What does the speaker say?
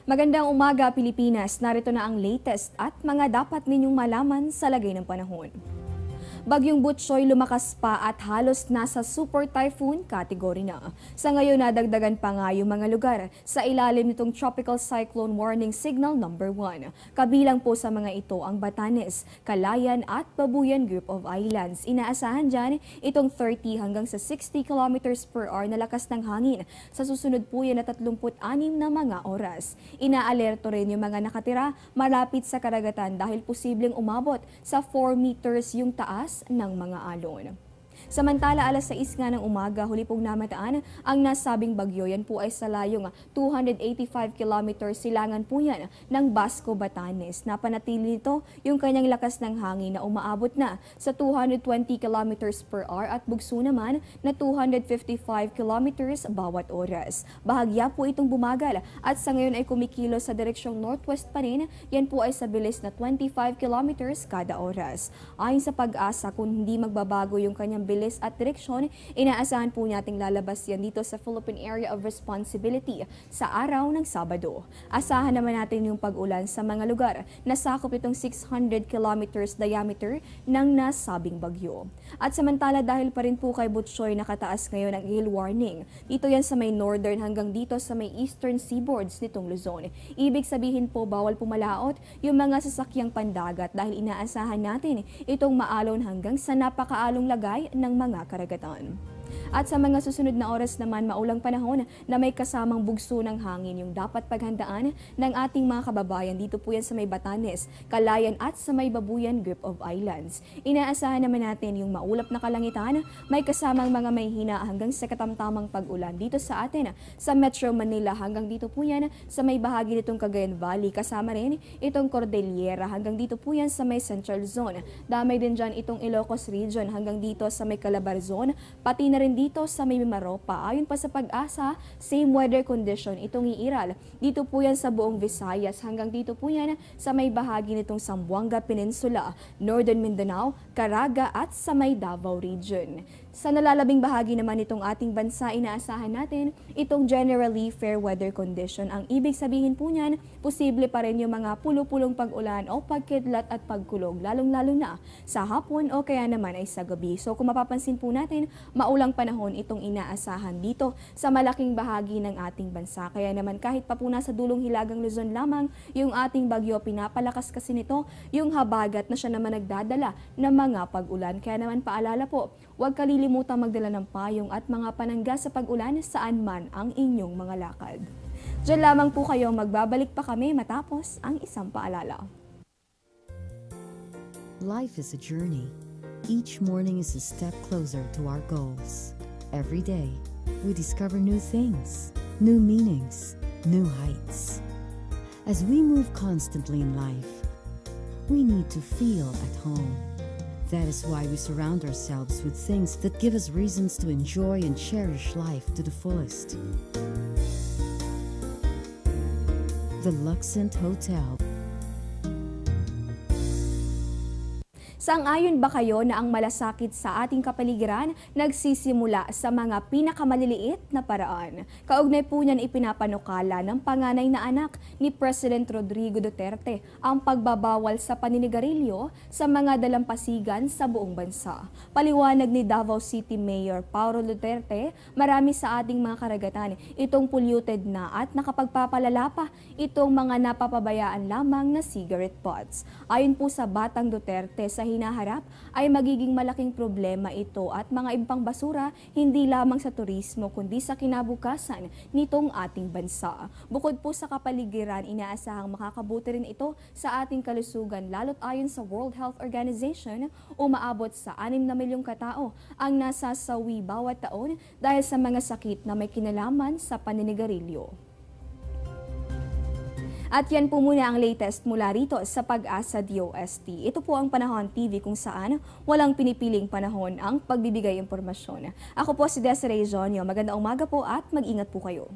Magandang umaga, Pilipinas. Narito na ang latest at mga dapat ninyong malaman sa lagay ng panahon. Bagyong Butchoy lumakas pa at halos nasa super typhoon category na. Sa ngayon, nadagdagan pa nga yung mga lugar sa ilalim nitong Tropical Cyclone Warning Signal number 1. Kabilang po sa mga ito ang Batanes, Calayan at Babuyan Group of Islands. Inaasahan dyan itong 30 hanggang sa 60 kilometers per hour na lakas ng hangin. Sa susunod po yan na 36 na mga oras. Inaalerto rin yung mga nakatira malapit sa karagatan dahil posibleng umabot sa 4 meters yung taas ng mga alon. Samantala, alas 6 nga ng umaga, huli pong namataan ang nasabing bagyo. Yan po ay sa layong 285 kilometers silangan po yan ng Basco, Batanes. Napanatili nito yung kanyang lakas ng hangin na umaabot na sa 220 kilometers per hour at bugso naman na 255 kilometers bawat oras. Bahagya po itong bumagal at sa ngayon ay kumikilo sa direksyong northwest pa rin. Yan po ay sa bilis na 25 kilometers kada oras. Ayon sa Pag-asa, kung hindi magbabago yung kanyang bilis at direksyon, inaasahan po nating lalabas yan dito sa Philippine Area of Responsibility sa araw ng Sabado. Asahan naman natin yung pag-ulan sa mga lugar na sakop itong 600 kilometers diameter ng nasabing bagyo. At samantala, dahil pa rin po kay Butchoy nakataas ngayon ang gale warning. Dito yan sa may northern hanggang dito sa may eastern seaboards nitong Luzon. Ibig sabihin po bawal pumalaot yung mga sasakyang pandagat dahil inaasahan natin itong maalon hanggang sa napakaalong lagay ng mga karagatan. At sa mga susunod na oras naman, maulang panahon na may kasamang bugso ng hangin yung dapat paghandaan ng ating mga kababayan. Dito po yan sa may Batanes, Calayan at sa may Babuyan Group of Islands. Inaasahan naman natin yung maulap na kalangitan, may kasamang mga may hina hanggang sa katamtamang pag-ulan dito sa atin sa Metro Manila. Hanggang dito po yan sa may bahagi nitong Cagayan Valley. Kasama rin itong Cordillera. Hanggang dito po yan sa may Central Zone. Damay din dyan itong Ilocos Region hanggang dito sa may Calabar Zone. Pati na rin dito sa may Mimaropa. Ayon pa sa Pag-asa, same weather condition itong iiral. Dito po yan sa buong Visayas. Hanggang dito po yan sa may bahagi nitong Zamboanga Peninsula, Northern Mindanao, Caraga at sa may Davao Region. Sa nalalabing bahagi naman itong ating bansa, inaasahan natin itong generally fair weather condition. Ang ibig sabihin po niyan, posible pa rin yung mga pulo-pulong pag-ulan o pagkidlat at pagkulog, lalong-lalo na sa hapon o kaya naman ay sa gabi. So kung mapapansin po natin, maulang panahon itong inaasahan dito sa malaking bahagi ng ating bansa. Kaya naman kahit pa po nasa dulong hilagang Luzon lamang, yung ating bagyo, pinapalakas kasi nito yung habagat na siya naman nagdadala ng mga pag-ulan. Kaya naman paalala po, huwag kalilimutang magdala ng payong at mga panangga sa pag-ulan saan man ang inyong mga lakad. Diyan lamang po kayo, magbabalik pa kami matapos ang isang paalala. Life is a journey. Each morning is a step closer to our goals. Every day, we discover new things, new meanings, new heights. As we move constantly in life, we need to feel at home. That is why we surround ourselves with things that give us reasons to enjoy and cherish life to the fullest. The Luxent Hotel. Sang-ayon ba kayo na ang malasakit sa ating kapaligiran nagsisimula sa mga pinakamaliliit na paraan? Kaugnay po niyan ipinapanukala ng panganay na anak ni President Rodrigo Duterte ang pagbabawal sa paninigarilyo sa mga dalampasigan sa buong bansa. Paliwanag ni Davao City Mayor Paulo Duterte, marami sa ating mga karagatan itong polluted na at nakapagpapalala pa itong mga napapabayaan lamang na cigarette butts. Ayon po sa Batang Duterte, sa hinaharap ay magiging malaking problema ito at mga ibang basura hindi lamang sa turismo kundi sa kinabukasan nitong ating bansa. Bukod po sa kapaligiran, inaasahang makakabuti rin ito sa ating kalusugan lalo't ayon sa World Health Organization, umaabot sa 6 na milyong katao ang nasasawi bawat taon dahil sa mga sakit na may kinalaman sa paninigarilyo. At yan po muna ang latest mula rito sa Pag-asa DOST. Ito po ang Panahon TV kung saan walang pinipiling panahon ang pagbibigay impormasyon. Ako po si Desiree Jonio. Magandang umaga po at mag-ingat po kayo.